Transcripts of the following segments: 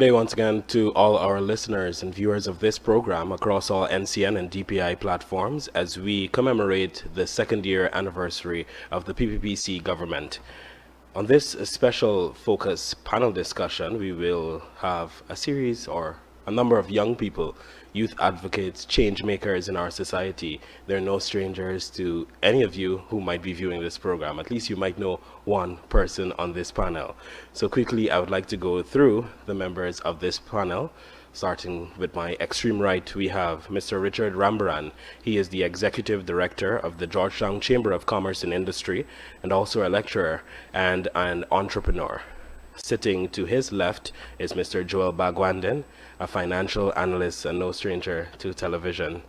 day once again to all our listeners and viewers of this program across all NCN and DPI platforms as we commemorate the second year anniversary of the PPPC government. On this special focus panel discussion, we will have a series or a number of young people, youth advocates, change makers in our society. They're no strangers to any of you who might be viewing this program. At least you might know one person on this panel. So quickly, I would like to go through the members of this panel. Starting with my extreme right, we have Mr. Richard Rambarran. He is the Executive Director of the Georgetown Chamber of Commerce and Industry and also a lecturer and an entrepreneur. Sitting to his left is Mr. Joel Bagwanden, a financial analyst and no stranger to television.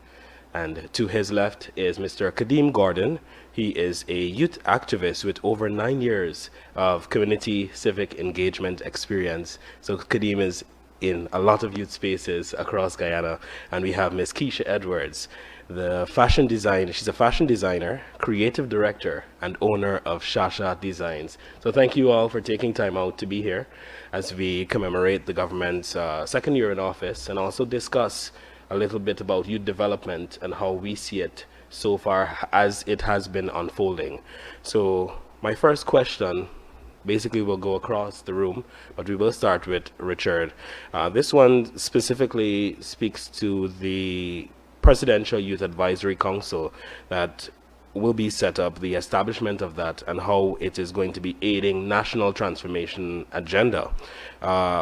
And to his left is Mr. Kadeem Gordon. He is a youth activist with over 9 years of community civic engagement experience. So Kadeem is in a lot of youth spaces across Guyana. And we have Miss Keisha Edwards, she's a fashion designer, creative director, and owner of Shasha Designs. So thank you all for taking time out to be here as we commemorate the government's second year in office and also discuss a little bit about youth development and how we see it so far as it has been unfolding. So my first question basically will go across the room, but we will start with Richard. This one specifically speaks to the Presidential Youth Advisory Council that will be set up, the establishment of that, and how it is going to be aiding national transformation agenda.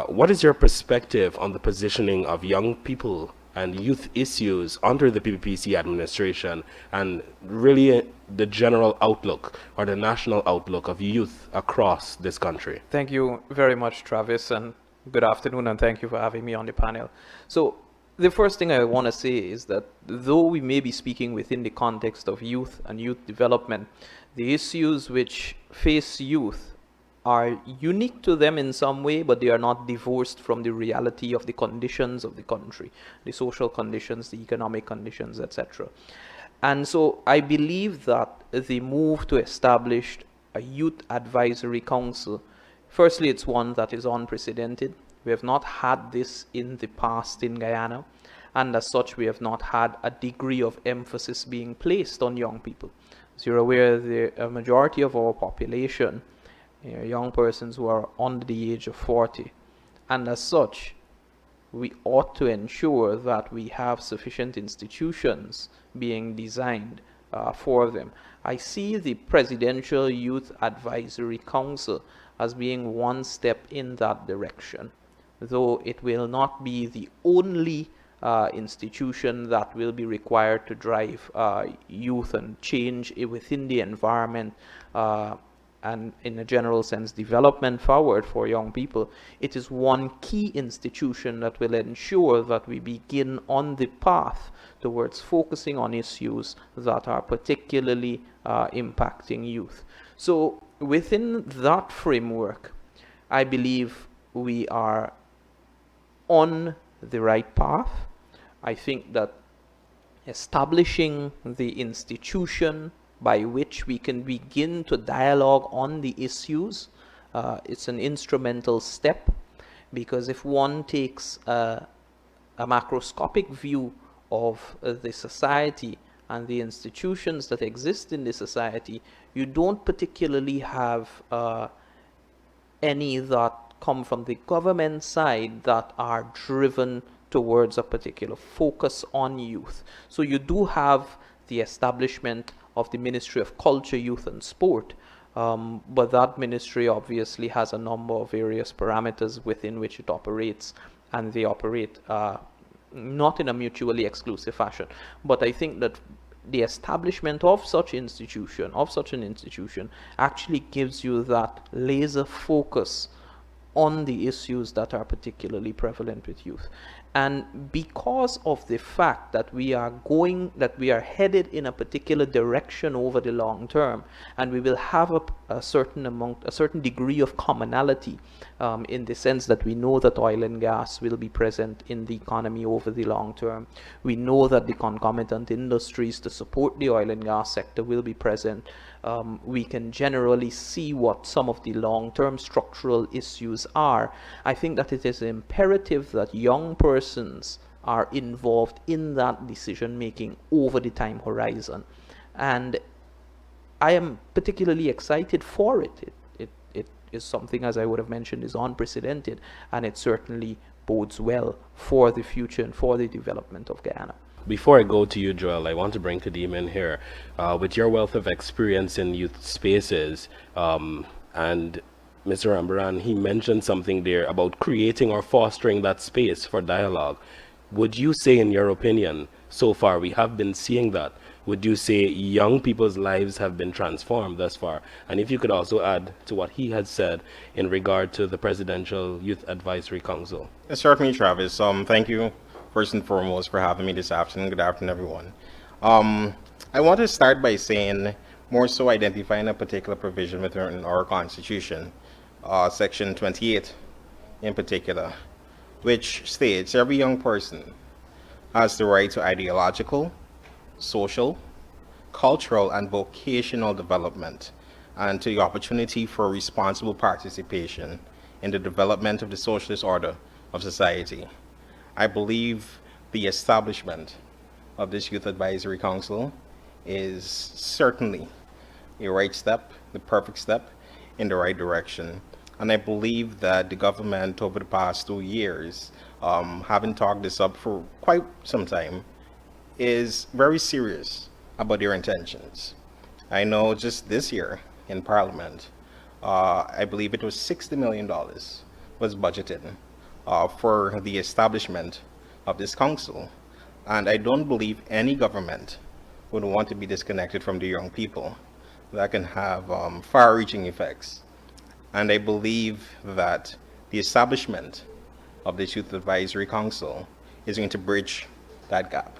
What is your perspective on the positioning of young people and youth issues under the PPPC administration, and really the general outlook or the national outlook of youth across this country? Thank you very much, Travis, and good afternoon, and thank you for having me on the panel. So the first thing I want to say is that though we may be speaking within the context of youth and youth development, the issues which face youth are unique to them in some way, but they are not divorced from the reality of the conditions of the country, the social conditions, the economic conditions, etc. And so I believe that the move to establish a youth advisory council, firstly, it's one that is unprecedented. We have not had this in the past in Guyana, and as such, we have not had a degree of emphasis being placed on young people. As you're aware, the majority of our population, young persons who are under the age of 40, and as such, we ought to ensure that we have sufficient institutions being designed for them. I see the Presidential Youth Advisory Council as being one step in that direction, though it will not be the only institution that will be required to drive youth and change within the environment and in a general sense development forward for young people. It is one key institution that will ensure that we begin on the path towards focusing on issues that are particularly impacting youth. So within that framework, I believe we are on the right path. I think that establishing the institution by which we can begin to dialogue on the issues, it's an instrumental step, because if one takes a macroscopic view of the society and the institutions that exist in the society, you don't particularly have any that come from the government side that are driven towards a particular focus on youth. So you do have the establishment of the Ministry of Culture, Youth and Sport, but that ministry obviously has a number of various parameters within which it operates, and they operate not in a mutually exclusive fashion. But I think that the establishment of such an institution actually gives you that laser focus on the issues that are particularly prevalent with youth. And because of the fact that we are headed in a particular direction over the long term, and we will have a certain degree of commonality, in the sense that we know that oil and gas will be present in the economy over the long term. We know that the concomitant industries to support the oil and gas sector will be present. We can generally see what some of the long-term structural issues are. I think that it is imperative that young persons are involved in that decision making over the time horizon. And I am particularly excited for it. It is something, as I would have mentioned, is unprecedented, and it certainly bodes well for the future and for the development of Guyana. Before I go to you, Joel, I want to bring Kadeem in here. With your wealth of experience in youth spaces, and Mr. Rambarran, he mentioned something there about creating or fostering that space for dialogue. Would you say, in your opinion, so far we have been seeing that? Would you say young people's lives have been transformed thus far? And if you could also add to what he had said in regard to the Presidential Youth Advisory Council. Certainly, Travis. Thank you first and foremost for having me this afternoon. Good afternoon, everyone. I want to start by saying more so identifying a particular provision within our Constitution, Section 28 in particular, which states every young person has the right to ideological, social, cultural, and vocational development, and to the opportunity for responsible participation in the development of the socialist order of society. I believe the establishment of this Youth Advisory Council is certainly a right step, the perfect step in the right direction. And I believe that the government over the past 2 years, having talked this up for quite some time, is very serious about their intentions. I know just this year in Parliament, I believe it was $60 million was budgeted for the establishment of this council. And I don't believe any government would want to be disconnected from the young people. That can have far-reaching effects. And I believe that the establishment of this Youth Advisory Council is going to bridge that gap.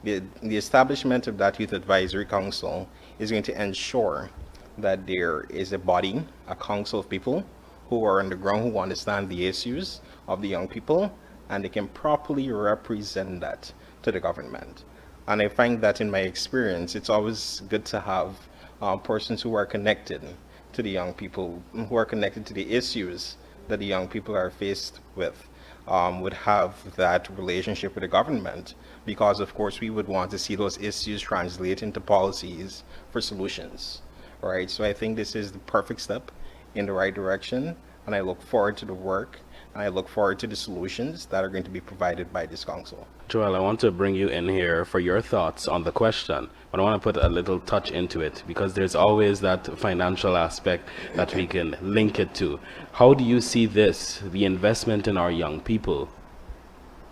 The establishment of that Youth Advisory Council is going to ensure that there is a body, a council of people who are on the ground, who understand the issues of the young people, and they can properly represent that to the government. And I find that in my experience, it's always good to have persons who are connected to the young people, who are connected to the issues that the young people are faced with, would have that relationship with the government, because of course we would want to see those issues translate into policies for solutions, right? So I think this is the perfect step in the right direction, and I look forward to the work, and I look forward to the solutions that are going to be provided by this council. Joel, I want to bring you in here for your thoughts on the question, but I want to put a little touch into it because there's always that financial aspect that we can link it to. How do you see this, the investment in our young people,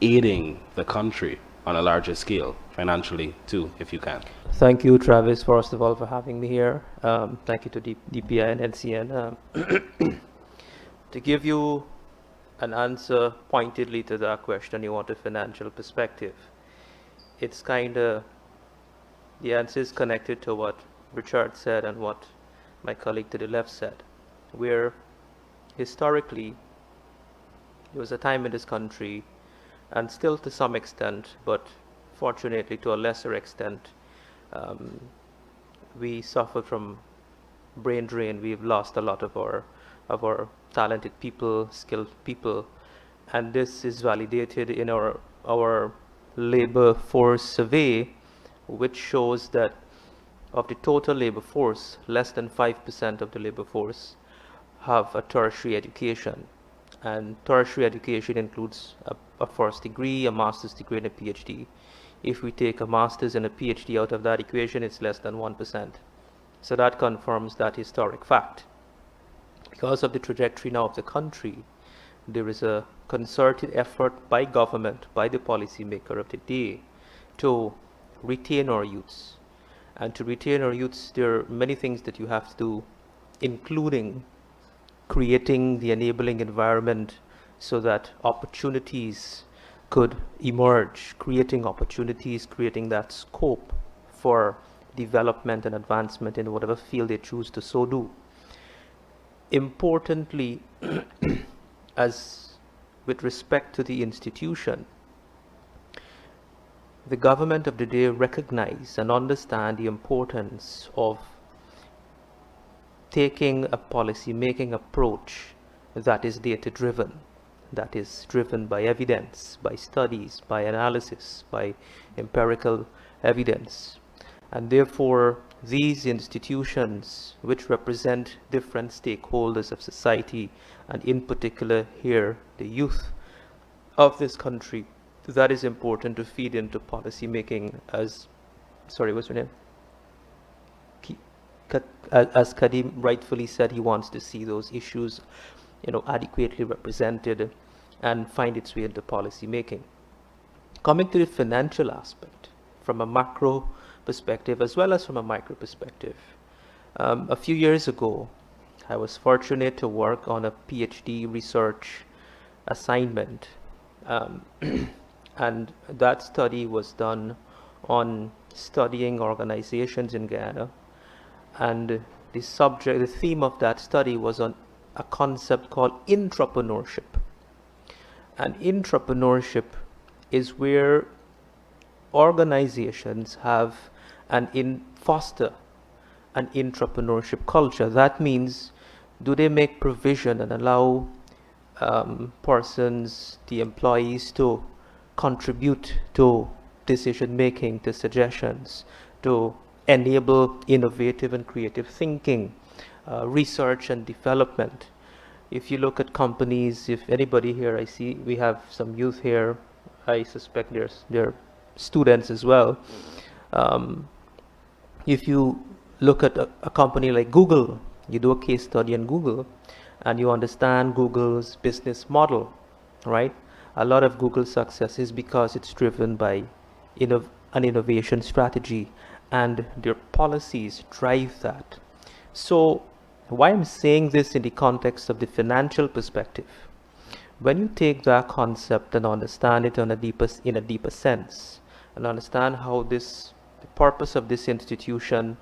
aiding the country on a larger scale, financially too, if you can? Thank you, Travis, first of all, for having me here. Thank you to DPI and NCN. To give you an answer pointedly to that question, you want a financial perspective. It's kind of, the answer is connected to what Richard said and what my colleague to the left said, where historically there was a time in this country, and still to some extent, but fortunately to a lesser extent, we suffered from brain drain. We've lost a lot of our talented people, skilled people, and this is validated in our labor force survey, which shows that of the total labor force, less than 5% of the labor force have a tertiary education, and tertiary education includes a first degree, a master's degree, and a PhD. If we take a master's and a PhD out of that equation, it's less than 1%. So that confirms that historic fact. Because of the trajectory now of the country, there is a concerted effort by government, by the policymaker of the day, to retain our youths. And to retain our youths, there are many things that you have to do, including creating the enabling environment so that opportunities could emerge, creating opportunities, creating that scope for development and advancement in whatever field they choose to so do. Importantly, as with respect to the institution, the government of the day recognize and understand the importance of taking a policy-making approach that is data-driven, that is driven by evidence, by studies, by analysis, by empirical evidence. And therefore, these institutions, which represent different stakeholders of society, and in particular here, the youth of this country, that is important to feed into policy making as, sorry, what's your name? As Kadim rightfully said, he wants to see those issues, adequately represented and find its way into policy making. Coming to the financial aspect, from a macro perspective as well as from a micro perspective. A few years ago, I was fortunate to work on a PhD research assignment, and that study was done on studying organizations in Guyana, and the theme of that study was on a concept called intrapreneurship. And intrapreneurship is where organizations have foster an intrapreneurship culture. That means, do they make provision and allow persons, the employees, to contribute to decision making, to suggestions, to enable innovative and creative thinking, research and development. If you look at companies, if anybody here, I see we have some youth here, I suspect they're students as well. If you look at a company like Google, you do a case study on Google and you understand Google's business model, right? A lot of Google's success is because it's driven by an innovation strategy, and their policies drive that. So why I'm saying this in the context of the financial perspective, when you take that concept and understand it in a deeper sense, and understand how the purpose of this institution,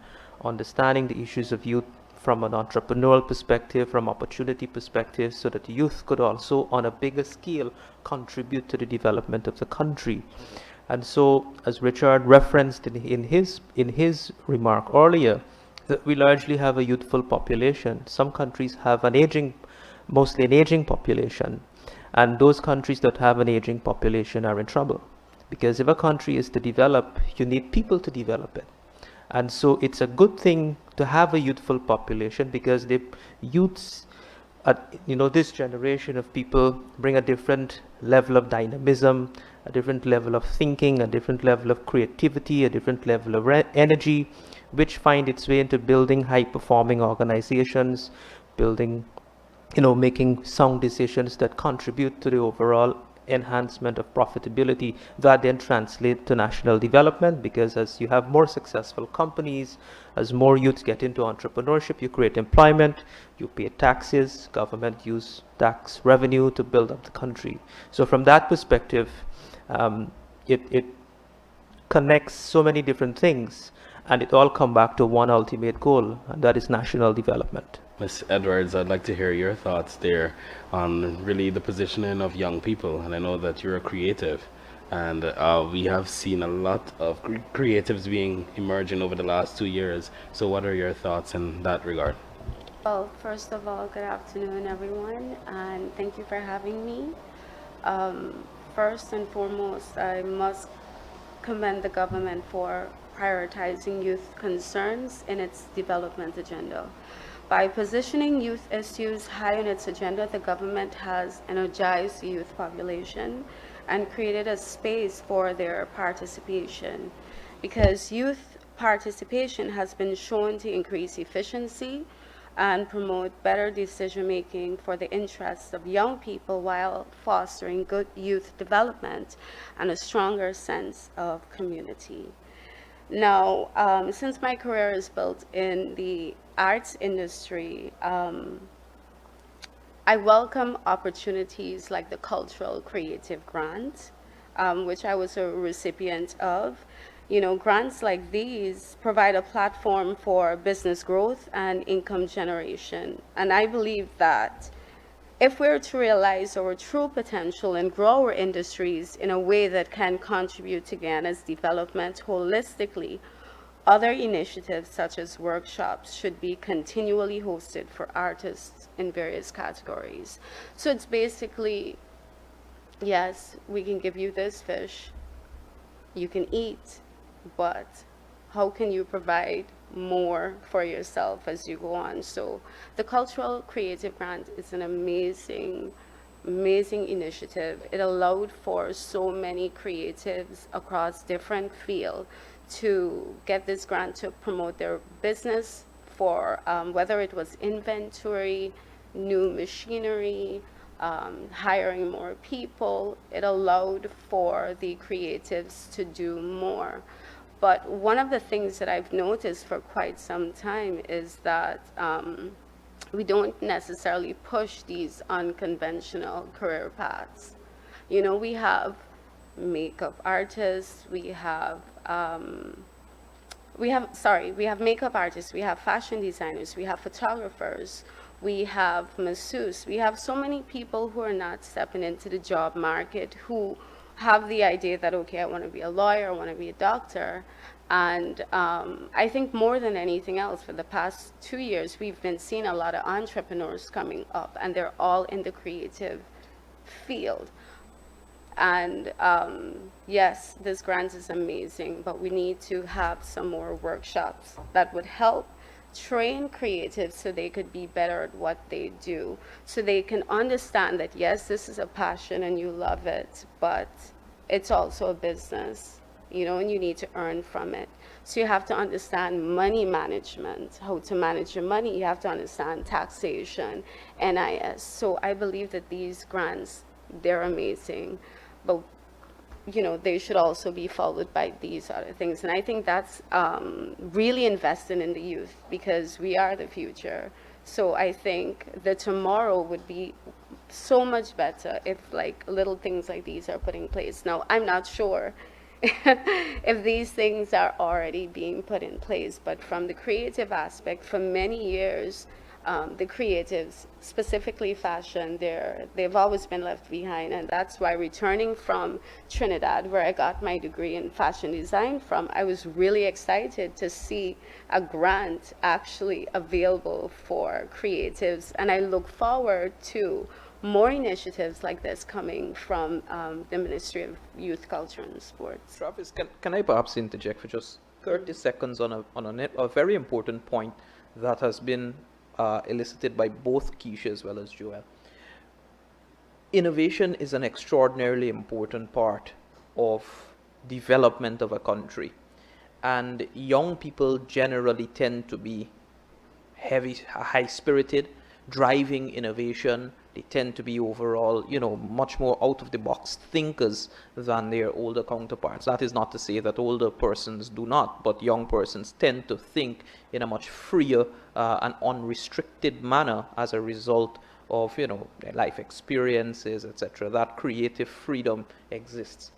understanding the issues of youth from an entrepreneurial perspective, from opportunity perspective, so that the youth could also, on a bigger scale, contribute to the development of the country. And so, as Richard referenced in his remark earlier, that we largely have a youthful population. Some countries have mostly an aging population, and those countries that have an aging population are in trouble, because if a country is to develop, you need people to develop it. And so it's a good thing to have a youthful population, because the youths, this generation of people bring a different level of dynamism, a different level of thinking, a different level of creativity, a different level of energy, which find its way into building high-performing organizations, making sound decisions that contribute to the overall enhancement of profitability, that then translate to national development, because as you have more successful companies, as more youths get into entrepreneurship, you create employment, you pay taxes, government use tax revenue to build up the country. So from that perspective, it connects so many different things, and it all come back to one ultimate goal, and that is national development. Ms. Edwards, I'd like to hear your thoughts there on really the positioning of young people. And I know that you're a creative, and we have seen a lot of creatives being emerging over the last 2 years. So what are your thoughts in that regard? Well, first of all, good afternoon, everyone, and thank you for having me. First and foremost, I must commend the government for prioritizing youth concerns in its development agenda. By positioning youth issues high on its agenda, the government has energized the youth population and created a space for their participation, because youth participation has been shown to increase efficiency and promote better decision-making for the interests of young people, while fostering good youth development and a stronger sense of community. Now, since my career is built in the arts industry, I welcome opportunities like the Cultural Creative Grant which I was a recipient of. You know, grants like these provide a platform for business growth and income generation. And I believe that if we're to realize our true potential and grow our industries in a way that can contribute to Guyana's development holistically, other initiatives such as workshops should be continually hosted for artists in various categories. So it's basically, yes, we can give you this fish, you can eat, but how can you provide more for yourself as you go on? So the Cultural Creative Grant is an amazing, amazing initiative. It allowed for so many creatives across different fields to get this grant to promote their business for whether it was inventory, new machinery, hiring more people. It allowed for the creatives to do more. But one of the things that I've noticed for quite some time is that we don't necessarily push these unconventional career paths. You know, we have makeup artists, we have makeup artists, we have fashion designers, we have photographers, we have masseuses, we have so many people who are not stepping into the job market, who have the idea that, okay, I want to be a lawyer, I want to be a doctor. And I think more than anything else, for the past 2 years, we've been seeing a lot of entrepreneurs coming up, and they're all in the creative field. And yes, this grant is amazing, but we need to have some more workshops that would help train creatives so they could be better at what they do, so they can understand that, yes, this is a passion and you love it, but it's also a business, you know, and you need to earn from it. So you have to understand money management, how to manage your money. You have to understand taxation, NIS. So I believe that these grants, they're amazing, but you know, they should also be followed by these other things. And I think that's really investing in the youth, because we are the future. So I think the tomorrow would be so much better if like little things like these are put in place. Now, I'm not sure if these things are already being put in place, but from the creative aspect, for many years, the creatives, specifically fashion, they've always been left behind. And that's why, returning from Trinidad, where I got my degree in fashion design from, I was really excited to see a grant actually available for creatives. And I look forward to more initiatives like this coming from the Ministry of Youth, Culture and Sports. Travis, can I perhaps interject for just 30 seconds on a very important point that has been elicited by both Keisha as well as Joel. Innovation is an extraordinarily important part of development of a country, and young people generally tend to be high-spirited, driving innovation. They tend to be overall, you know, much more out-of-the-box thinkers than their older counterparts. That is not to say that older persons do not, but young persons tend to think in a much freer and unrestricted manner as a result of, you know, their life experiences, etc. That creative freedom exists.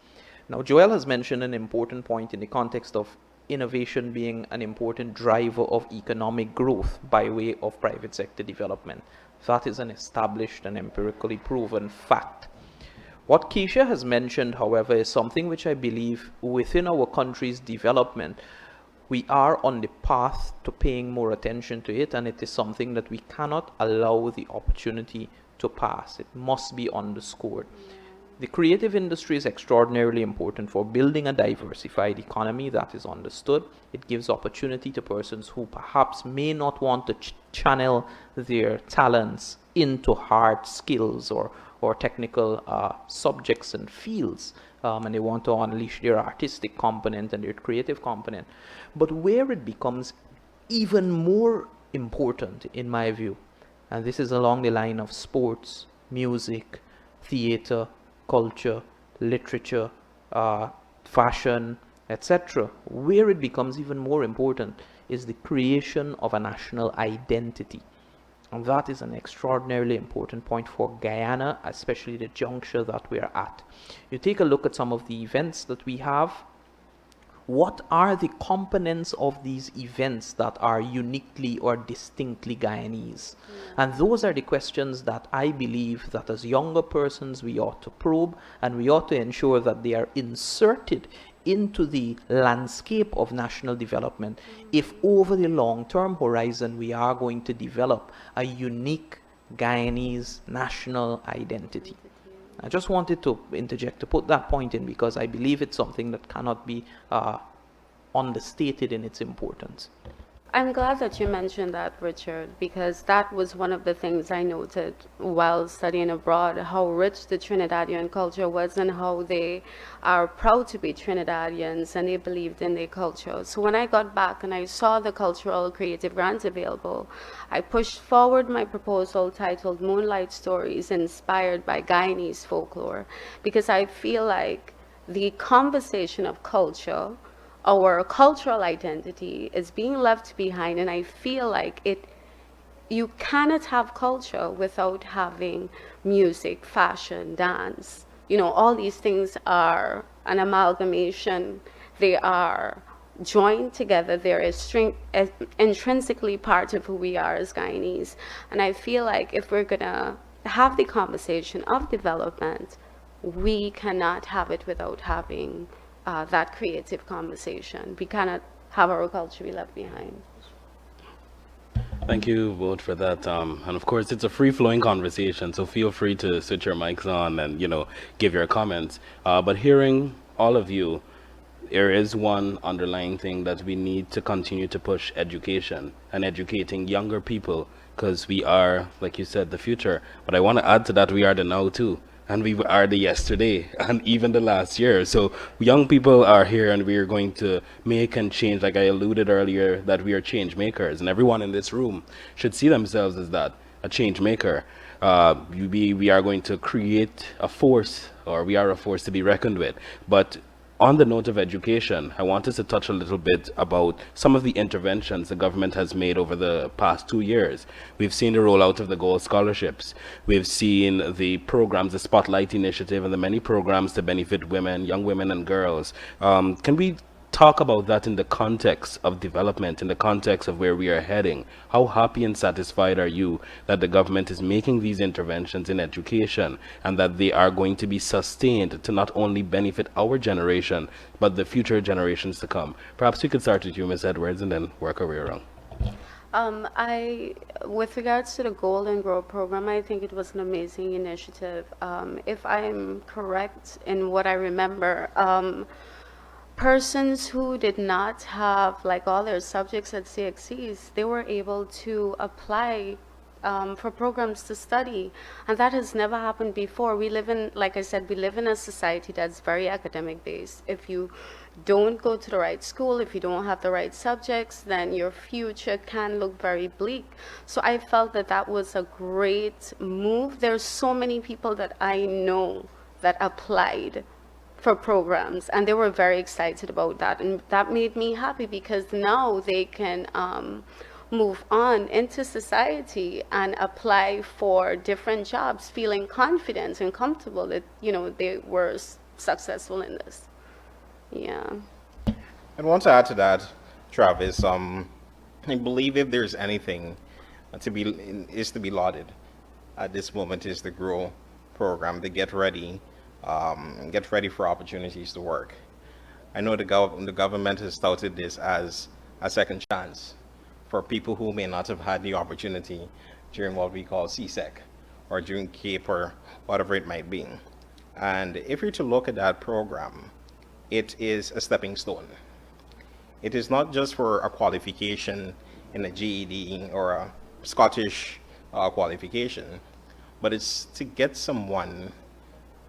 Now, Joel has mentioned an important point in the context of innovation being an important driver of economic growth by way of private sector development. That is an established and empirically proven fact. What Keisha has mentioned, however, is something which I believe within our country's development, we are on the path to paying more attention to it, and it is something that we cannot allow the opportunity to pass. It must be underscored. The creative industry is extraordinarily important for building a diversified economy. That is understood. It gives opportunity to persons who perhaps may not want to channel their talents into hard skills or technical subjects and fields, and they want to unleash their artistic component and their creative component. But where it becomes even more important, in my view, and this is along the line of sports, music, theater, culture, literature, fashion, etc. Where it becomes even more important is the creation of a national identity. And that is an extraordinarily important point for Guyana, especially the juncture that we are at. You take a look at some of the events that we have. What are the components of these events that are uniquely or distinctly Guyanese? And those are the questions that I believe that as younger persons we ought to probe, and we ought to ensure that they are inserted into the landscape of national development if over the long-term horizon we are going to develop a unique Guyanese national identity. I just wanted to interject to put that point in because I believe it's something that cannot be understated in its importance. I'm glad that you mentioned that, Richard, because that was one of the things I noted while studying abroad, how rich the Trinidadian culture was and how they are proud to be Trinidadians and they believed in their culture. So when I got back and I saw the cultural creative grants available, I pushed forward my proposal titled Moonlight Stories Inspired by Guyanese Folklore, because I feel like the conversation of culture, our cultural identity, is being left behind, and I feel like you cannot have culture without having music, fashion, dance. All these things are an amalgamation. They are joined together. They're intrinsically part of who we are as Guyanese. And I feel like if we're gonna have the conversation of development, we cannot have it without having that creative conversation. We cannot have our culture be left behind. Thank you both for that. And of course, it's a free-flowing conversation, so feel free to switch your mics on and, give your comments. But hearing all of you, there is one underlying thing that we need to continue to push: education and educating younger people, because we are, like you said, the future. But I want to add to that, we are the now too. And we are the yesterday and even the last year. So young people are here and we are going to make and change, like I alluded earlier, that we are change makers. And everyone in this room should see themselves as that, a change maker. We are going to create a force, or we are a force to be reckoned with. But on the note of education, I want us to touch a little bit about some of the interventions the government has made over the past 2 years. We've seen the rollout of the Gold Scholarships. We've seen the programs, the Spotlight Initiative, and the many programs to benefit women, young women and girls. Can we talk about that in the context of development, in the context of where we are heading? How happy and satisfied are you that the government is making these interventions in education and that they are going to be sustained to not only benefit our generation, but the future generations to come? Perhaps we could start with you, Ms. Edwards, and then work our way around. With regards to the Golden Grow program, I think it was an amazing initiative. If I'm correct in what I remember, persons who did not have like all their subjects at CXCs, they were able to apply for programs to study, and that has never happened before. We live in, like I said, we live in a society that's very academic based. If you don't go to the right school, if you don't have the right subjects, then your future can look very bleak. So I felt that that was a great move. There's so many people that I know that applied for programs, and they were very excited about that, and that made me happy because now they can move on into society and apply for different jobs, feeling confident and comfortable that they were successful in this. Yeah. I want to add to that, Travis. I believe if there's anything to be lauded at this moment is the GROW program, the get ready for opportunities to work. I know the government has touted this as a second chance for people who may not have had the opportunity during what we call CSEC or during CAPE or whatever it might be. And if you're to look at that program, it is a stepping stone. It is not just for a qualification in a GED or a Scottish qualification, but it's to get someone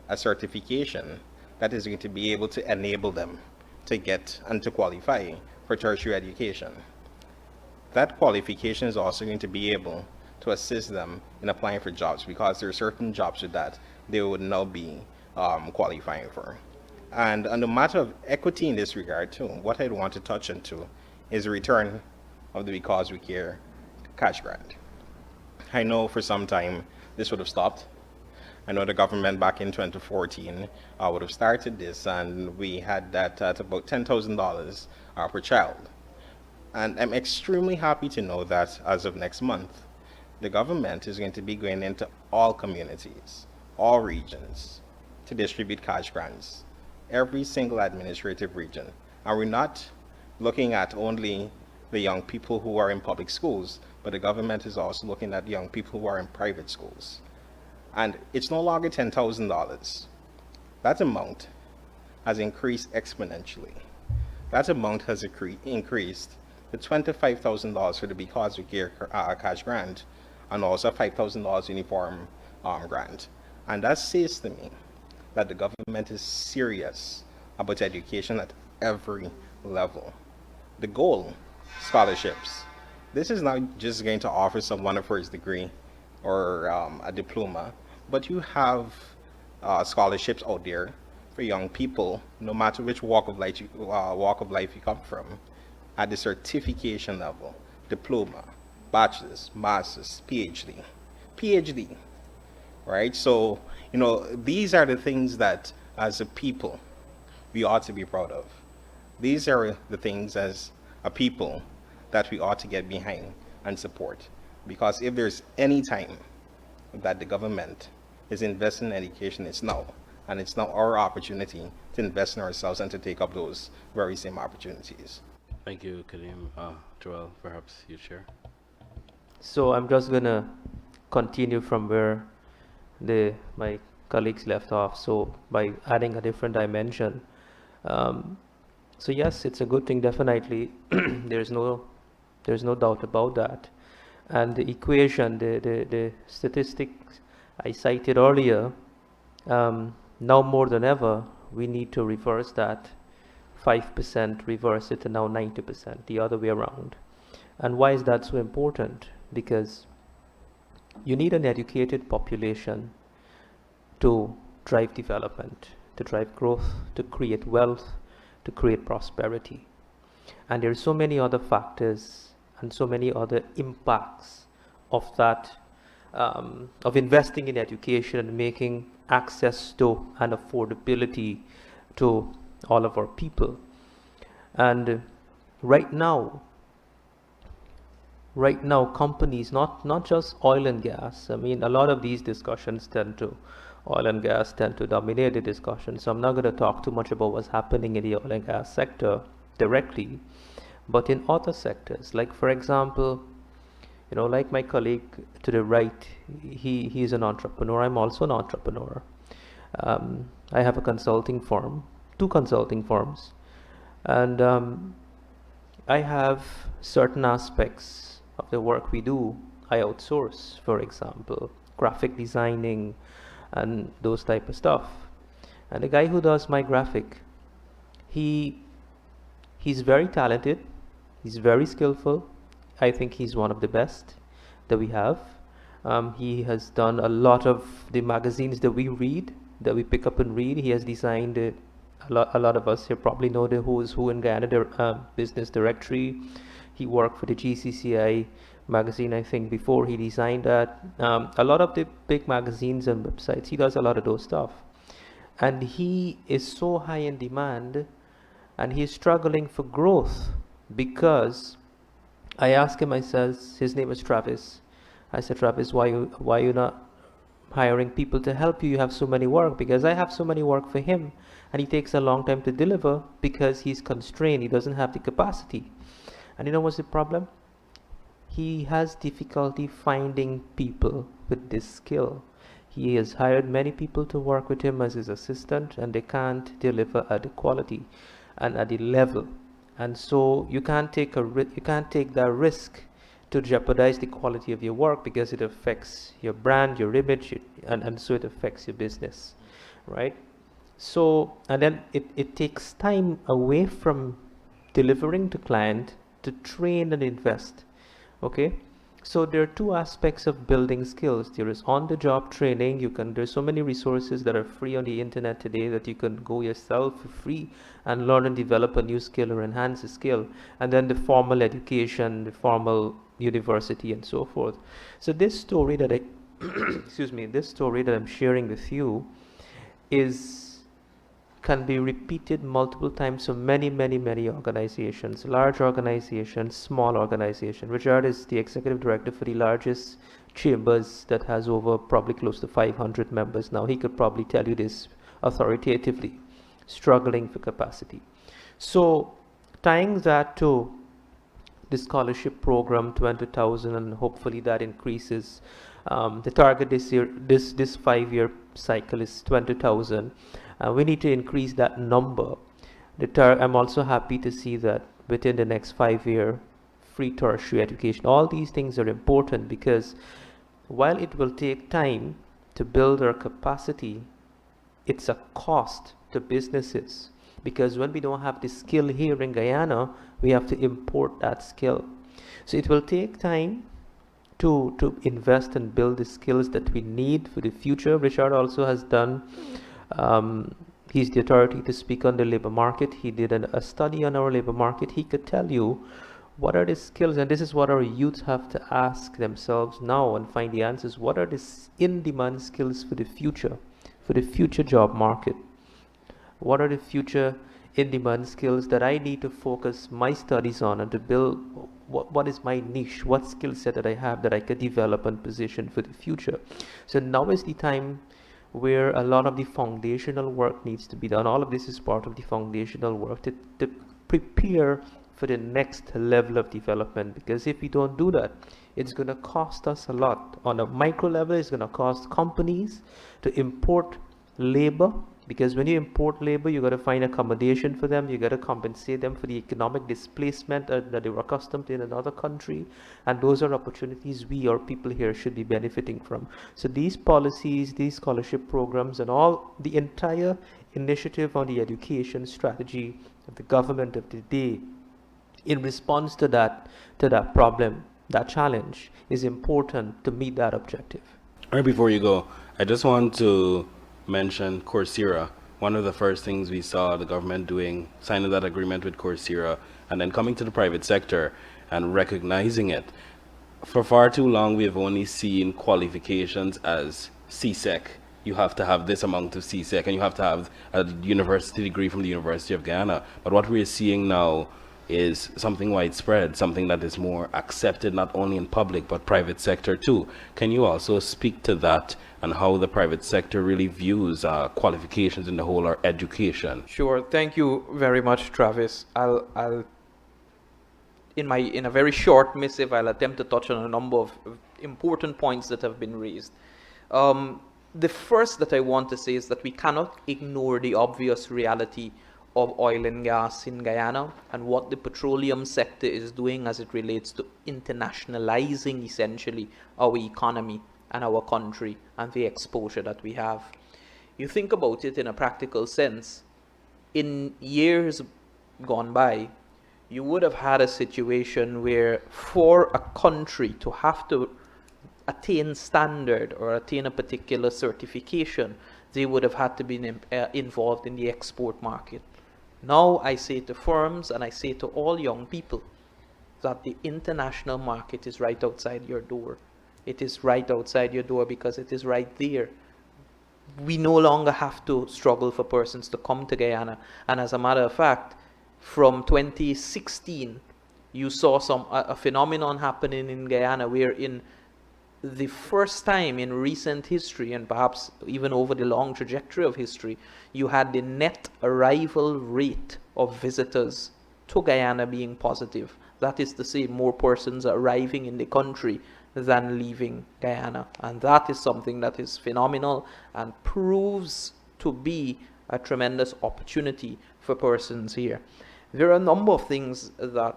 a certification that is going to be able to enable them to get and to qualify for tertiary education. That qualification is also going to be able to assist them in applying for jobs, because there are certain jobs with that they would now be qualifying for. And on the matter of equity in this regard too, what I'd want to touch into is the return of the Because We Care cash grant. I know for some time this would have stopped. I know the government back in 2014 would have started this, and we had that at about $10,000 per child. And I'm extremely happy to know that as of next month, the government is going to be going into all communities, all regions, to distribute cash grants, every single administrative region. And we're not looking at only the young people who are in public schools, but the government is also looking at young people who are in private schools. And it's no longer $10,000. That amount has increased exponentially. That amount has increased to $25,000 for the Because We Care cash grant, and also $5,000 uniform grant. And that says to me that the government is serious about education at every level. The goal, scholarships. This is not just going to offer someone a first degree or a diploma, but you have scholarships out there for young people, no matter which walk of life you come from, at the certification level, diploma, bachelor's, master's, PhD, right? So, these are the things that as a people we ought to be proud of. These are the things as a people that we ought to get behind and support. Because if there's any time that the government is investing in education, it's now. And it's now our opportunity to invest in ourselves and to take up those very same opportunities. Thank you, Karim. Joel, perhaps you share. So I'm just gonna continue from where my colleagues left off. So by adding a different dimension. So yes, it's a good thing, definitely. There's no doubt about that. And the equation, the statistics I cited earlier, now more than ever, we need to reverse that. 5% reverse it, and now 90%, the other way around. And why is that so important? Because you need an educated population to drive development, to drive growth, to create wealth, to create prosperity. And there are so many other factors and so many other impacts of that, of investing in education and making access to and affordability to all of our people. And right now companies, not just oil and gas, I mean, a lot of these discussions oil and gas tend to dominate the discussion, so I'm not going to talk too much about what's happening in the oil and gas sector directly, but in other sectors, like for example, like my colleague to the right, he's an entrepreneur. I'm also an entrepreneur. I have a consulting firm, 2 consulting firms, and I have certain aspects of the work we do I outsource, for example, graphic designing and those type of stuff. And the guy who does my graphic, he's very talented, he's very skillful. I think he's one of the best that we have. He has done a lot of the magazines that we read, that we pick up and read. He has designed it. A lot of us here probably know the who's who in Guyana business directory. He worked for the GCCI magazine, I think, before he designed that. A lot of the big magazines and websites, he does a lot of those stuff. And he is so high in demand, and he's struggling for growth because I asked him, I says, his name is Travis. I said, Travis, why you not hiring people to help you? You have so many work. Because I have so many work for him, and he takes a long time to deliver because he's constrained. He doesn't have the capacity. And you know what's the problem? He has difficulty finding people with this skill. He has hired many people to work with him as his assistant, and they can't deliver at the quality and at the level. And so you can't take that risk to jeopardize the quality of your work, because it affects your brand, your image, and so it affects your business, right? So, and then it takes time away from delivering to client to train and invest. Okay, so there are 2 aspects of building skills. There is on-the-job training. There's so many resources that are free on the internet today that you can go yourself for free and learn and develop a new skill or enhance a skill. And then the formal education, the formal university and so forth. So this story that I, excuse me, this story that I'm sharing with you is can be repeated multiple times. So many organizations, large organizations, small organizations. Richard is the executive director for the largest chambers that has over probably close to 500 members now. He could probably tell you this authoritatively, struggling for capacity. So tying that to the scholarship program, 20,000, and hopefully that increases. The target this year, this 5-year cycle is 20,000. We need to increase that number. I'm also happy to see that within the next 5-year, free tertiary education. All these things are important because while it will take time to build our capacity, it's a cost to businesses, because when we don't have the skill here in Guyana, we have to import that skill. So it will take time to invest and build the skills that we need for the future. Richard also has done, he's the authority to speak on the labor market. He did a study on our labor market. He could tell you what are the skills, and this is what our youth have to ask themselves now and find the answers. What are the in-demand skills for the future job market? What are the future in-demand skills that I need to focus my studies on and to build? What is my niche? What skill set that I have that I could develop and position for the future? So now is the time where a lot of the foundational work needs to be done. All of this is part of the foundational work to prepare for the next level of development, because if we don't do that, it's going to cost us a lot. On a micro level, it's going to cost companies to import labor, because when you import labor, you got to find accommodation for them, you got to compensate them for the economic displacement that they were accustomed to in another country, and those are opportunities we or people here should be benefiting from. So these policies, these scholarship programs, and all the entire initiative on the education strategy of the government of the day in response to that problem, that challenge, is important to meet that objective. Right before you go, I just want to mention Coursera. One of the first things we saw the government doing, signing that agreement with Coursera, and then coming to the private sector and recognizing it. For far too long, we have only seen qualifications as CSEC. You have to have this amount of CSEC, and you have to have a university degree from the University of Guyana. But what we're seeing now is something widespread, something that is more accepted not only in public but private sector too. Can you also speak to that and how the private sector really views qualifications in the whole or education? Sure. Thank you very much, Travis. I'll in a very short missive, I'll attempt to touch on a number of important points that have been raised. The first that I want to say is that we cannot ignore the obvious reality of oil and gas in Guyana and what the petroleum sector is doing as it relates to internationalizing essentially our economy and our country and the exposure that we have. You think about it in a practical sense, in years gone by, you would have had a situation where for a country to have to attain standard or attain a particular certification, they would have had to be involved in the export market. Now I say to firms and I say to all young people that the international market is right outside your door. It is right outside your door because it is right there. We no longer have to struggle for persons to come to Guyana. And as a matter of fact, from 2016, you saw a phenomenon happening in Guyana where in the first time in recent history, and perhaps even over the long trajectory of history, you had the net arrival rate of visitors to Guyana being positive. That is to say, more persons arriving in the country than leaving Guyana. And that is something that is phenomenal and proves to be a tremendous opportunity for persons here. There are a number of things that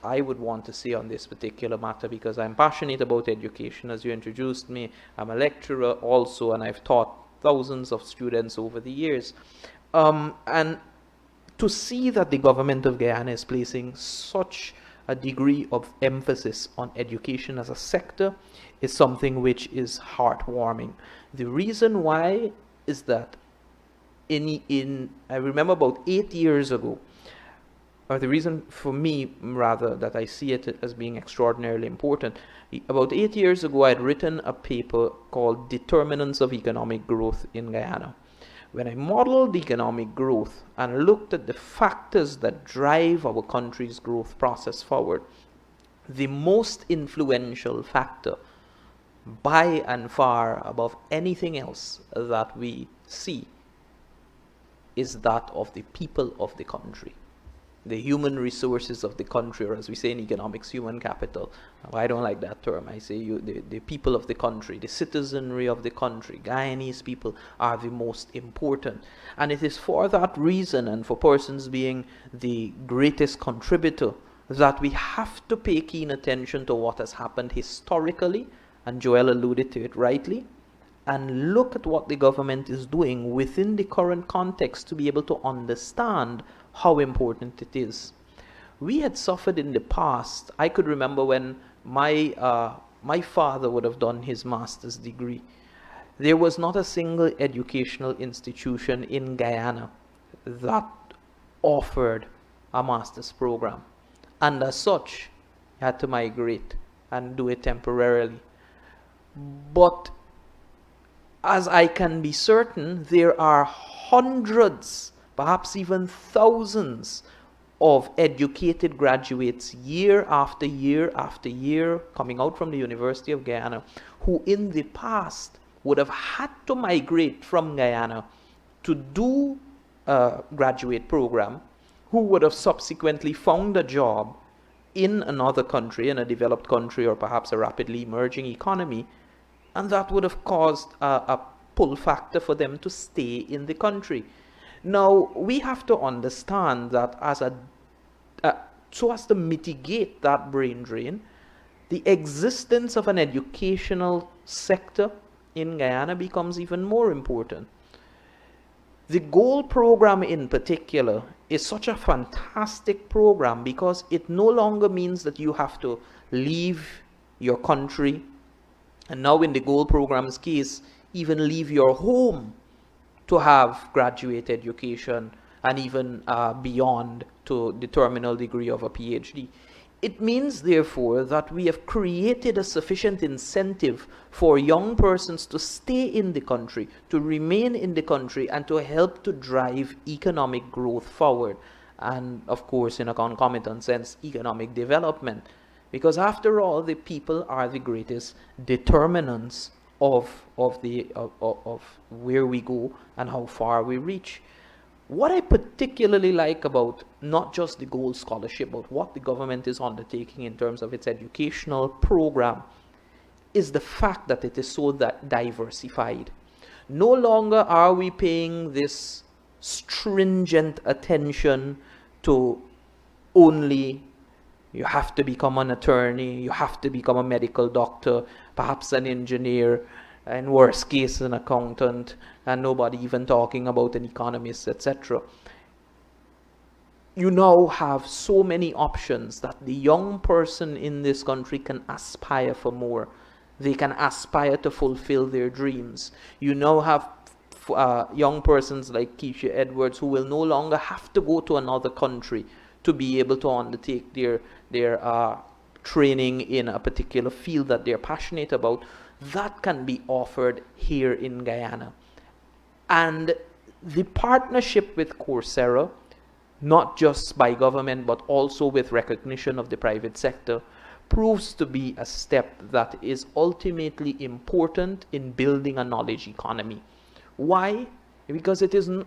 I would want to say on this particular matter because I'm passionate about education. As you introduced me, I'm a lecturer also, and I've taught thousands of students over the years. And to see that the government of Guyana is placing such a degree of emphasis on education as a sector is something which is heartwarming. The reason why is that I remember about 8 years ago, or the reason for me, rather, that I see it as being extraordinarily important. About 8 years ago, I had written a paper called Determinants of Economic Growth in Guyana. When I modeled economic growth and looked at the factors that drive our country's growth process forward, the most influential factor, by and far above anything else that we see, is that of the people of the country. The human resources of the country, or as we say in economics, human capital. I don't like that term. I say the people of the country, the citizenry of the country, Guyanese people are the most important. And it is for that reason, and for persons being the greatest contributor, that we have to pay keen attention to what has happened historically, and Joel alluded to it rightly, and look at what the government is doing within the current context to be able to understand how important it is. We had suffered in the past. I could remember when my father would have done his master's degree. There was not a single educational institution in Guyana that offered a master's program. And as such, you had to migrate and do it temporarily. But as I can be certain, there are hundreds, perhaps even thousands of educated graduates year after year after year coming out from the University of Guyana who in the past would have had to migrate from Guyana to do a graduate program, who would have subsequently found a job in another country, in a developed country or perhaps a rapidly emerging economy, and that would have caused a pull factor for them to stay in the country. Now, we have to understand that so as to mitigate that brain drain, the existence of an educational sector in Guyana becomes even more important. The GOAL program in particular is such a fantastic program because it no longer means that you have to leave your country, and now in the GOAL program's case, even leave your home to have graduate education and even beyond to the terminal degree of a PhD. It means, therefore, that we have created a sufficient incentive for young persons to stay in the country, to remain in the country, and to help to drive economic growth forward. And, of course, in a concomitant sense, economic development. Because, after all, the people are the greatest determinants of where we go and how far we reach. What I particularly like about not just the GOAL scholarship, but what the government is undertaking in terms of its educational program, is the fact that it is so diversified. No longer are we paying this stringent attention to only you have to become an attorney, you have to become a medical doctor, perhaps an engineer, in worst case an accountant, and nobody even talking about an economist, etc. You now have so many options that the young person in this country can aspire for more. They can aspire to fulfill their dreams. You now have young persons like Keisha Edwards who will no longer have to go to another country to be able to undertake their training in a particular field that they're passionate about. That can be offered here in Guyana. And the partnership with Coursera, not just by government but also with recognition of the private sector, proves to be a step that is ultimately important in building a knowledge economy. Why? Because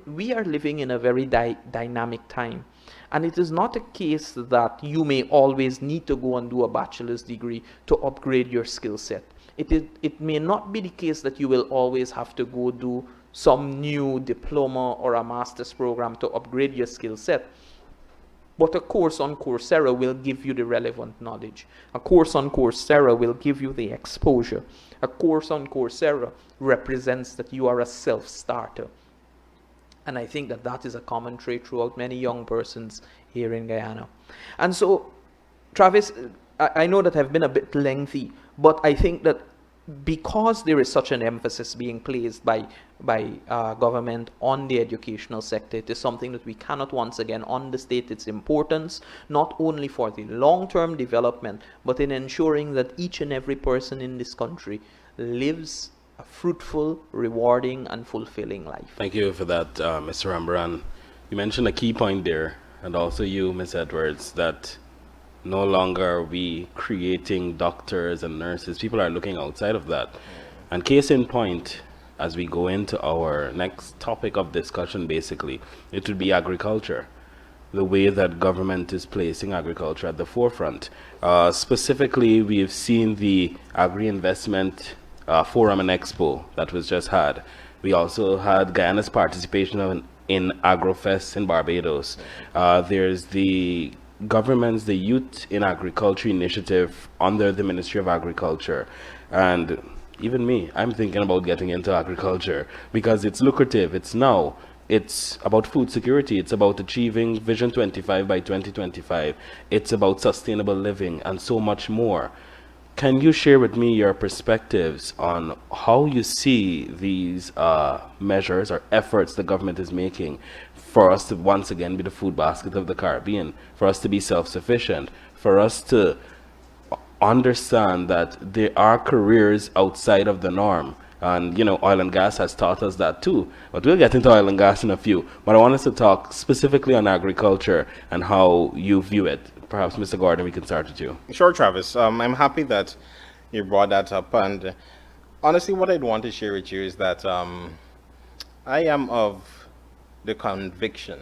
we are living in a very dynamic time. And it is not a case that you may always need to go and do a bachelor's degree to upgrade your skill set. It may not be the case that you will always have to go do some new diploma or a master's program to upgrade your skill set. But a course on Coursera will give you the relevant knowledge. A course on Coursera will give you the exposure. A course on Coursera represents that you are a self-starter. And I think that that is a common trait throughout many young persons here in Guyana. And so, Travis, I know that I've been a bit lengthy, but I think that because there is such an emphasis being placed by government on the educational sector, it is something that we cannot once again understate its importance, not only for the long-term development, but in ensuring that each and every person in this country lives a fruitful, rewarding, and fulfilling life. Thank you for that, Mr. Rambarran. You mentioned a key point there, and also you, Ms. Edwards, that no longer are we creating doctors and nurses. People are looking outside of that. And case in point, as we go into our next topic of discussion, basically, it would be agriculture. The way that government is placing agriculture at the forefront. Specifically, we've seen the Agri-Investment Forum and Expo that was just had. We also had Guyana's participation in AgroFest in Barbados. There's the the Youth in Agriculture initiative under the Ministry of Agriculture. And even me, I'm thinking about getting into agriculture because it's lucrative. It's about food security. It's about achieving Vision 25 by 2025. It's about sustainable living and so much more. Can you share with me your perspectives on how you see these measures or efforts the government is making for us to once again be the food basket of the Caribbean, for us to be self-sufficient, for us to understand that there are careers outside of the norm? And, oil and gas has taught us that too. But we'll get into oil and gas in a few. But I want us to talk specifically on agriculture and how you view it. Perhaps, Mr. Gordon, we can start with you. Sure, Travis. I'm happy that you brought that up. And honestly, what I'd want to share with you is that I am of the conviction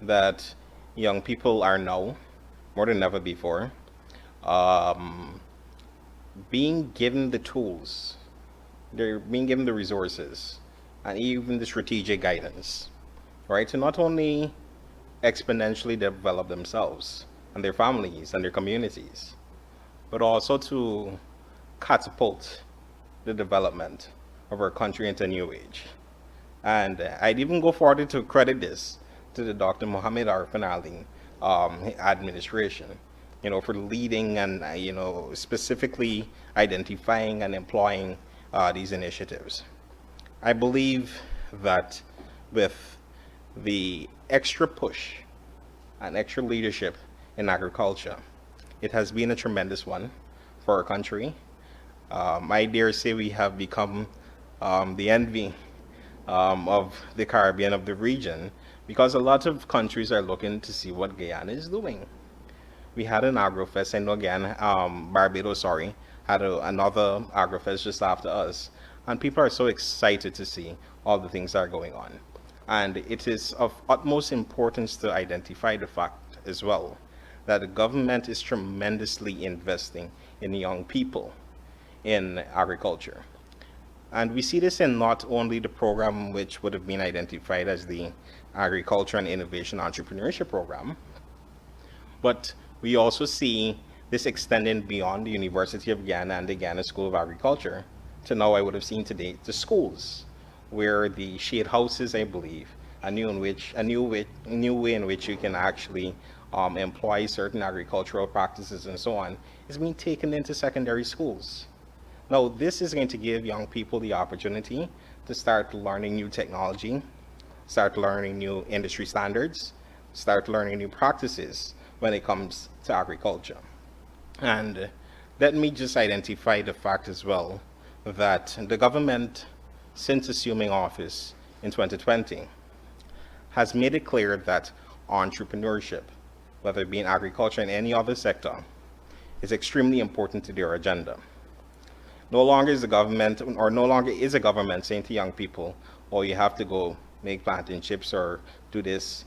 that young people are now, more than ever before, being given the tools, they're being given the resources, and even the strategic guidance, right, to not only exponentially develop themselves and their families and their communities, but also to catapult the development of our country into a new age. And I'd even go further to credit this to the Dr. Mohammed Arfan Ali administration, for leading and, specifically identifying and employing these initiatives. I believe that with the extra push and extra leadership in agriculture, it has been a tremendous one for our country. I dare say we have become the envy of the Caribbean, of the region, because a lot of countries are looking to see what Guyana is doing. We had an AgroFest, I know Guyana, Barbados, had another AgroFest just after us, and people are so excited to see all the things that are going on. And it is of utmost importance to identify the fact as well that the government is tremendously investing in young people in agriculture. And we see this in not only the program which would have been identified as the Agriculture and Innovation Entrepreneurship Program, but we also see this extending beyond the University of Guyana and the Guyana School of Agriculture to now I would have seen today the schools, where the shade houses, I believe, a new way in which you can actually employ certain agricultural practices and so on, is being taken into secondary schools. Now, this is going to give young people the opportunity to start learning new technology, start learning new industry standards, start learning new practices when it comes to agriculture. And let me just identify the fact as well that the government, since assuming office in 2020, has made it clear that entrepreneurship, whether it be in agriculture and any other sector, is extremely important to their agenda. No longer is a government saying to young people, oh, you have to go make plantain chips or do this,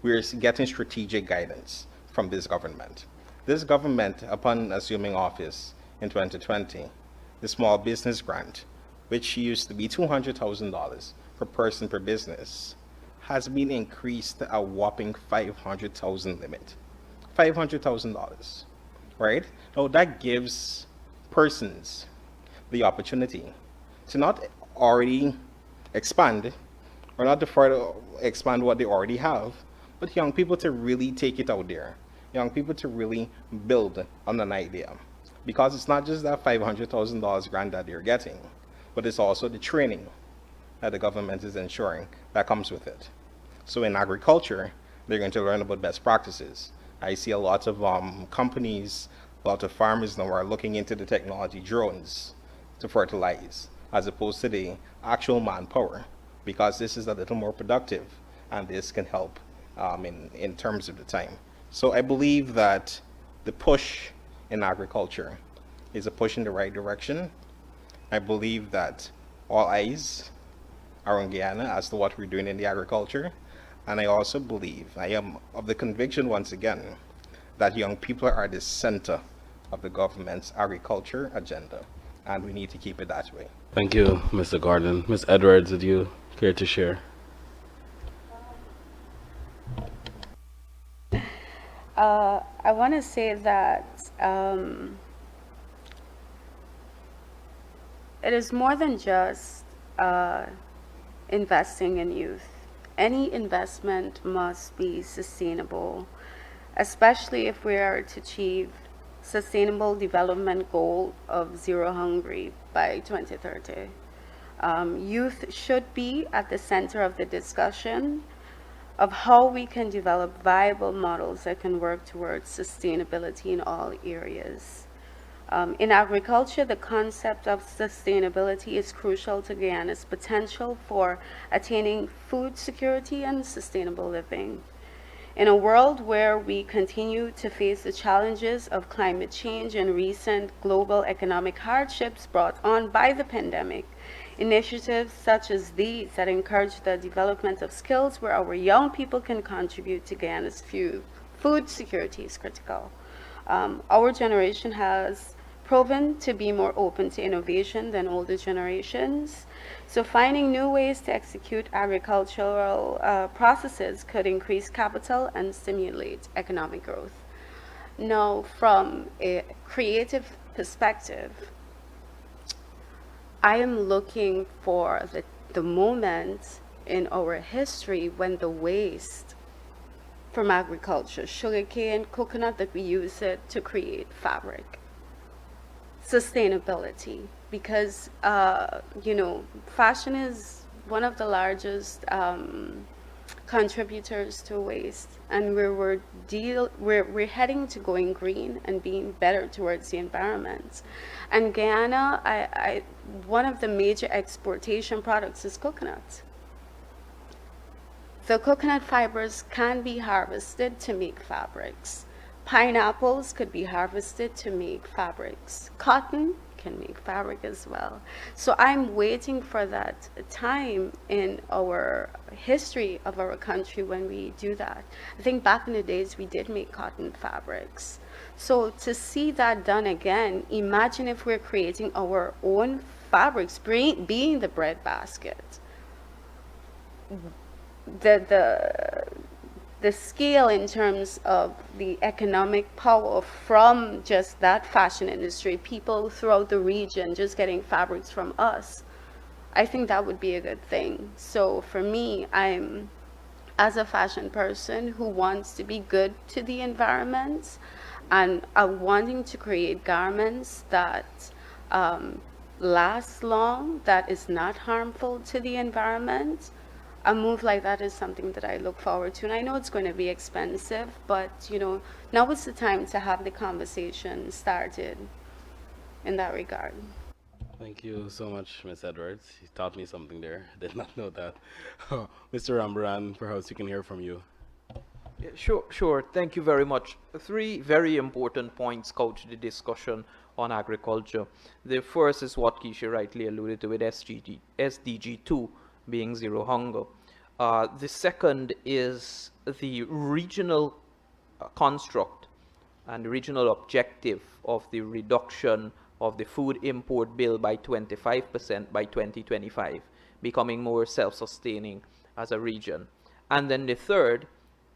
We're getting strategic guidance from this government. This government, upon assuming office in 2020, the small business grant, which used to be $200,000 per person per business, has been increased to a whopping $500,000 limit. $500,000, right? Now that gives persons the opportunity to not already expand or not to further expand what they already have, but young people to really take it out there, young people to really build on an idea. Because it's not just that $500,000 grant that you're getting, but it's also the training that the government is ensuring that comes with it. So in agriculture, they're going to learn about best practices. I see a lot of companies, a lot of farmers now are looking into the technology drones to fertilize, as opposed to the actual manpower, because this is a little more productive, and this can help in terms of the time. So I believe that the push in agriculture is a push in the right direction. I believe that all eyes are on Guyana as to what we're doing in the agriculture. And I also believe, I am of the conviction once again, that young people are the center of the government's agriculture agenda, and we need to keep it that way. Thank you, Mr. Gordon. Ms. Edwards, did you care to share? I want to say that it is more than just investing in youth. Any investment must be sustainable, especially if we are to achieve sustainable development goal of zero hungry by 2030. Youth should be at the center of the discussion of how we can develop viable models that can work towards sustainability in all areas. In agriculture, the concept of sustainability is crucial to Guyana's potential for attaining food security and sustainable living. In a world where we continue to face the challenges of climate change and recent global economic hardships brought on by the pandemic, initiatives such as these that encourage the development of skills where our young people can contribute to Guyana's food security is critical. Our generation has proven to be more open to innovation than older generations. So finding new ways to execute agricultural processes could increase capital and stimulate economic growth. Now, from a creative perspective, I am looking for the moment in our history when the waste from agriculture, sugarcane, coconut, that we use it to create fabric. Sustainability, because fashion is one of the largest contributors to waste, and we're heading to going green and being better towards the environment. And Guyana, one of the major exportation products is coconut. The coconut fibers can be harvested to make fabrics. Pineapples could be harvested to make fabrics. Cotton can make fabric as well. So I'm waiting for that time in our history of our country when we do that. I think back in the days we did make cotton fabrics. So to see that done again, imagine if we're creating our own fabrics, being the breadbasket. The scale in terms of the economic power from just that fashion industry, people throughout the region just getting fabrics from us, I think that would be a good thing. So for me, I'm, as a fashion person who wants to be good to the environment, and wanting to create garments that last long, that is not harmful to the environment, a move like that is something that I look forward to. And I know it's going to be expensive, but now is the time to have the conversation started in that regard. Thank you so much, Ms. Edwards. You taught me something there. I did not know that. Mr. Rambarran, perhaps we can hear from you. Yeah, sure. Thank you very much. Three very important points couch the discussion on agriculture. The first is what Keisha rightly alluded to with SDG 2 being zero hunger. The second is the regional construct and the regional objective of the reduction of the food import bill by 25% by 2025, becoming more self-sustaining as a region. And then the third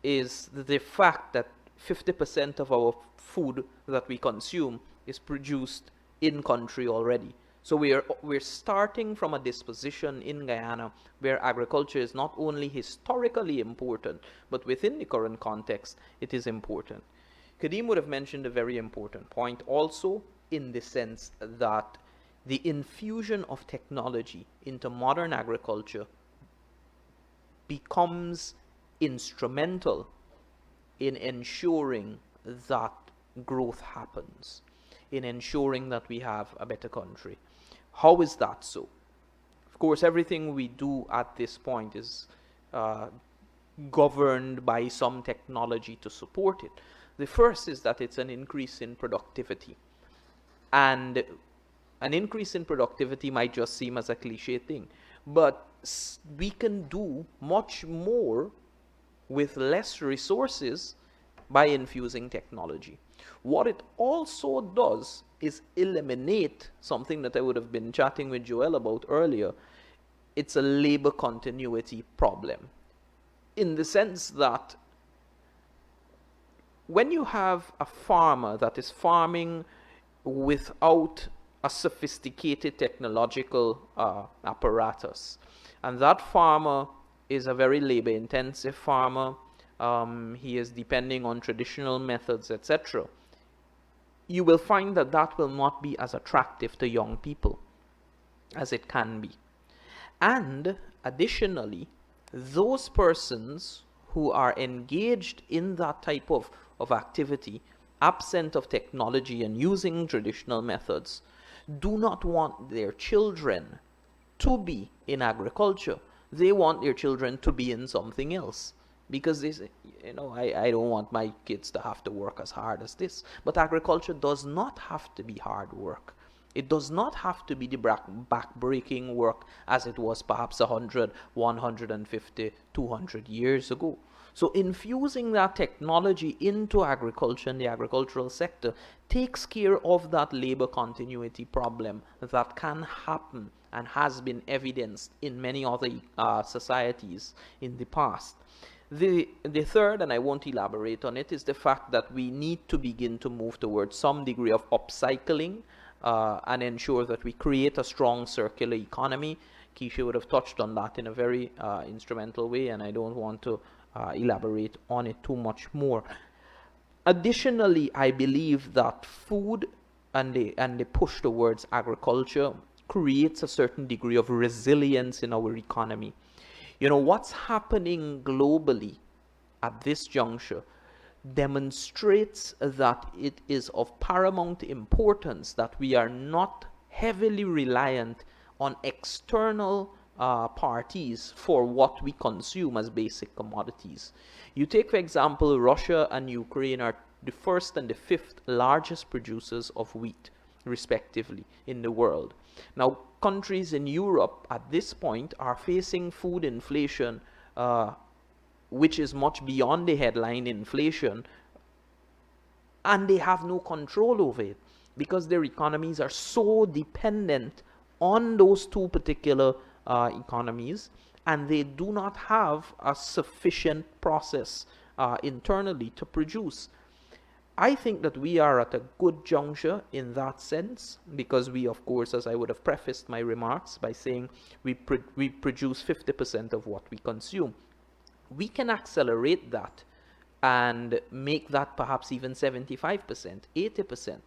is the fact that 50% of our food that we consume is produced in country already. So we're starting from a disposition in Guyana where agriculture is not only historically important, but within the current context, it is important. Kadeem would have mentioned a very important point also, in the sense that the infusion of technology into modern agriculture becomes instrumental in ensuring that growth happens, in ensuring that we have a better country. How is that so? Of course, everything we do at this point is governed by some technology to support it. The first is that it's an increase in productivity. And an increase in productivity might just seem as a cliche thing, but we can do much more with less resources by infusing technology. What it also does is eliminate something that I would have been chatting with Joel about earlier. It's a labor continuity problem, in the sense that when you have a farmer that is farming without a sophisticated technological apparatus, and that farmer is a very labor intensive farmer, he is depending on traditional methods, etc., you will find that that will not be as attractive to young people as it can be. And additionally, those persons who are engaged in that type of activity, absent of technology and using traditional methods, do not want their children to be in agriculture. They want their children to be in something else. Because they say, I don't want my kids to have to work as hard as this. But agriculture does not have to be hard work. It does not have to be the back-breaking work as it was perhaps 100, 150, 200 years ago. So infusing that technology into agriculture and the agricultural sector takes care of that labor continuity problem that can happen and has been evidenced in many other societies in the past. The third, and I won't elaborate on it, is the fact that we need to begin to move towards some degree of upcycling and ensure that we create a strong circular economy. Keisha would have touched on that in a very instrumental way, and I don't want to elaborate on it too much more. Additionally, I believe that food and the push towards agriculture creates a certain degree of resilience in our economy. What's happening globally at this juncture demonstrates that it is of paramount importance that we are not heavily reliant on external parties for what we consume as basic commodities. You take, for example, Russia and Ukraine are the first and the fifth largest producers of wheat, respectively, in the world. Now, countries in Europe at this point are facing food inflation, which is much beyond the headline inflation, and they have no control over it because their economies are so dependent on those two particular economies, and they do not have a sufficient process internally to produce. I think that we are at a good juncture in that sense because we, of course, as I would have prefaced my remarks by saying we produce 50% of what we consume. We can accelerate that and make that perhaps even 75%, 80%,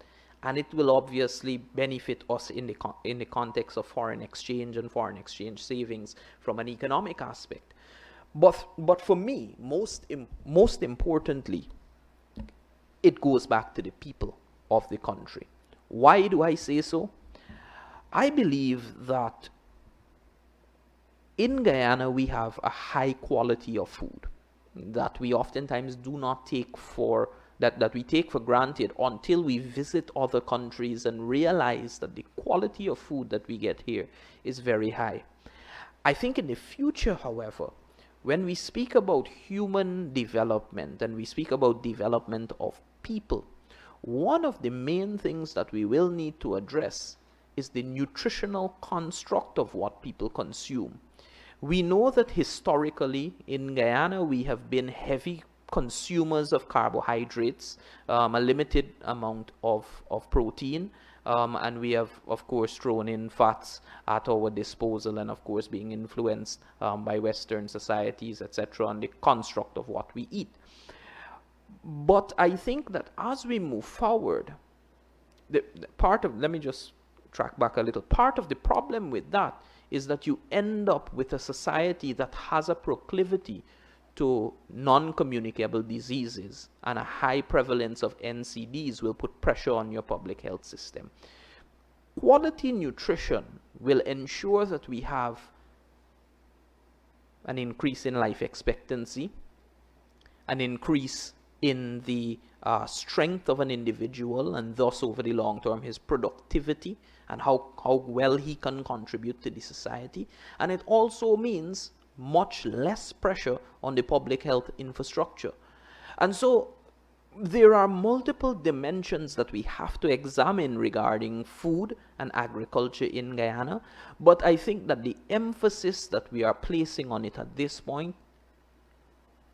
and it will obviously benefit us in the context of foreign exchange and foreign exchange savings from an economic aspect. But for me, most importantly, it goes back to the people of the country. Why do I say so? I believe that in Guyana we have a high quality of food that we oftentimes do not take for that we take for granted until we visit other countries and realize that the quality of food that we get here is very high. I think in the future, however, when we speak about human development and we speak about development of people, one of the main things that we will need to address is the nutritional construct of what people consume. We know that historically in Guyana we have been heavy consumers of carbohydrates, a limited amount of protein, and we have, of course, thrown in fats at our disposal and, of course, being influenced by Western societies, etc., on the construct of what we eat. But I think that as we move forward, let me just track back a little. Part of the problem with that is that you end up with a society that has a proclivity to non-communicable diseases, and a high prevalence of NCDs will put pressure on your public health system. Quality nutrition will ensure that we have an increase in life expectancy, an increase in the strength of an individual, and thus over the long term his productivity and how well he can contribute to the society. And it also means much less pressure on the public health infrastructure. And so there are multiple dimensions that we have to examine regarding food and agriculture in Guyana, but I think that the emphasis that we are placing on it at this point,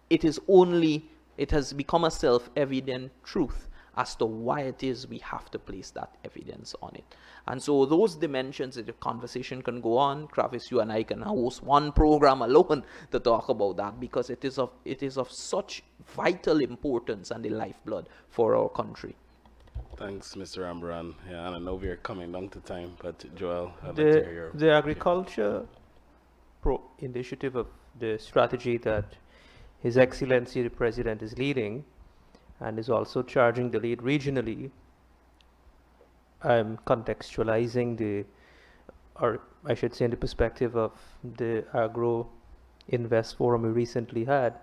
it has become a self-evident truth as to why it is we have to place that evidence on it. And so those dimensions, the conversation can go on. Travis, you and I can host one program alone to talk about that, because it is of such vital importance and the lifeblood for our country. Thanks, Mr. Rambarran. Yeah, and I know we're coming down to time, but Joel, I'd like to hear your... The agriculture initiative of the strategy that His Excellency the President is leading, and is also charging the lead regionally. I'm contextualizing or I should say in the perspective of the Agro Invest Forum we recently had.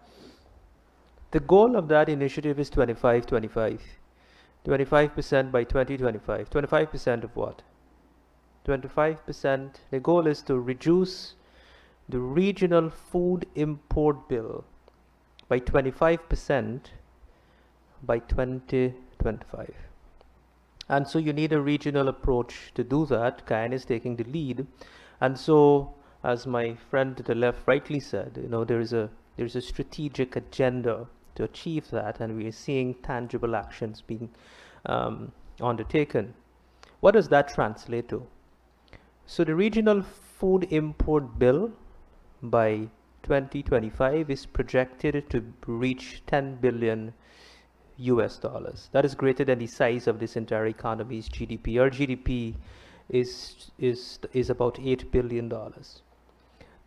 The goal of that initiative is 25-25. 25% by 2025. 25% of what? 25%. The goal is to reduce the regional food import bill by 25% by 2025. And so you need a regional approach to do that. Guyana is taking the lead. And so, as my friend to the left rightly said, there's a strategic agenda to achieve that, and we are seeing tangible actions being undertaken. What does that translate to? So the regional food import bill by 2025 is projected to reach $10 billion. That is greater than the size of this entire economy's GDP. Our GDP is about $8 billion.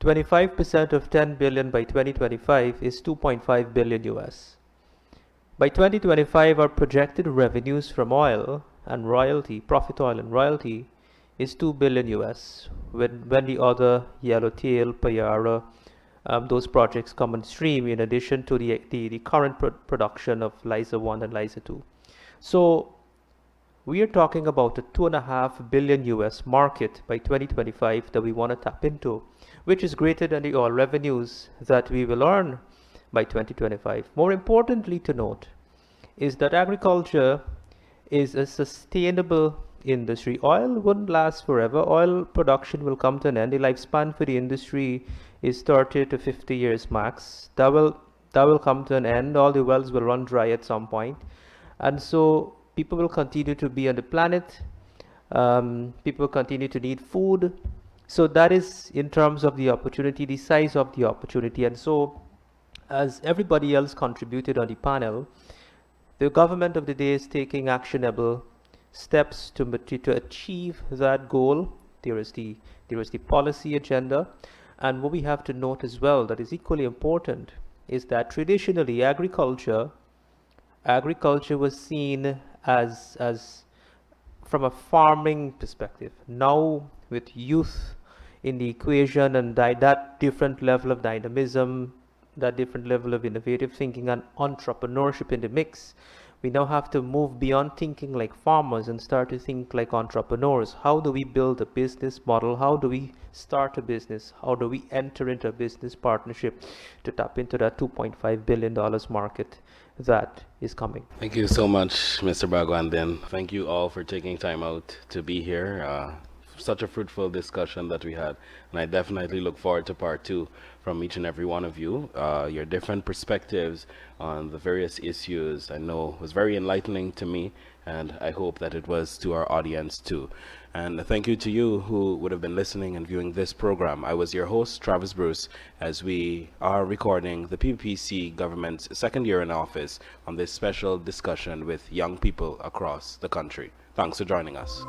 25% of 10 billion by 2025 is 2.5 billion US. By 2025, our projected revenues from oil and royalty, profit oil and royalty, is 2 billion US. When the other Yellowtail, Payara, those projects come on stream, in addition to the current production of Liza 1 and Liza 2. So we are talking about a $2.5 billion US market by 2025 that we want to tap into, which is greater than the oil revenues that we will earn by 2025. More importantly to note is that agriculture is a sustainable industry. Oil wouldn't last forever. Oil production will come to an end. The lifespan for the industry is 30 to 50 years max. That will come to an end. All the wells will run dry at some point. And so people will continue to be on the planet. People continue to need food. So that is, in terms of the opportunity, the size of the opportunity. And so, as everybody else contributed on the panel, the government of the day is taking actionable steps to achieve that goal. There is the policy agenda. And what we have to note as well that is equally important is that traditionally agriculture was seen as from a farming perspective. Now, with youth in the equation and that different level of dynamism, that different level of innovative thinking and entrepreneurship in the mix, we now have to move beyond thinking like farmers and start to think like entrepreneurs. How do we build a business model? How do we start a business? How do we enter into a business partnership to tap into that $2.5 billion market that is coming? Thank you so much, Mr. Bagwan. Then thank you all for taking time out to be here. such a fruitful discussion that we had, and I definitely look forward to part two from each and every one of you. Your different perspectives on the various issues I know was very enlightening to me, and I hope that it was to our audience too. And thank you to you who would have been listening and viewing this program. I was your host, Travis Bruce, as we are recording the PPPC government's second year in office on this special discussion with young people across the country. Thanks for joining us.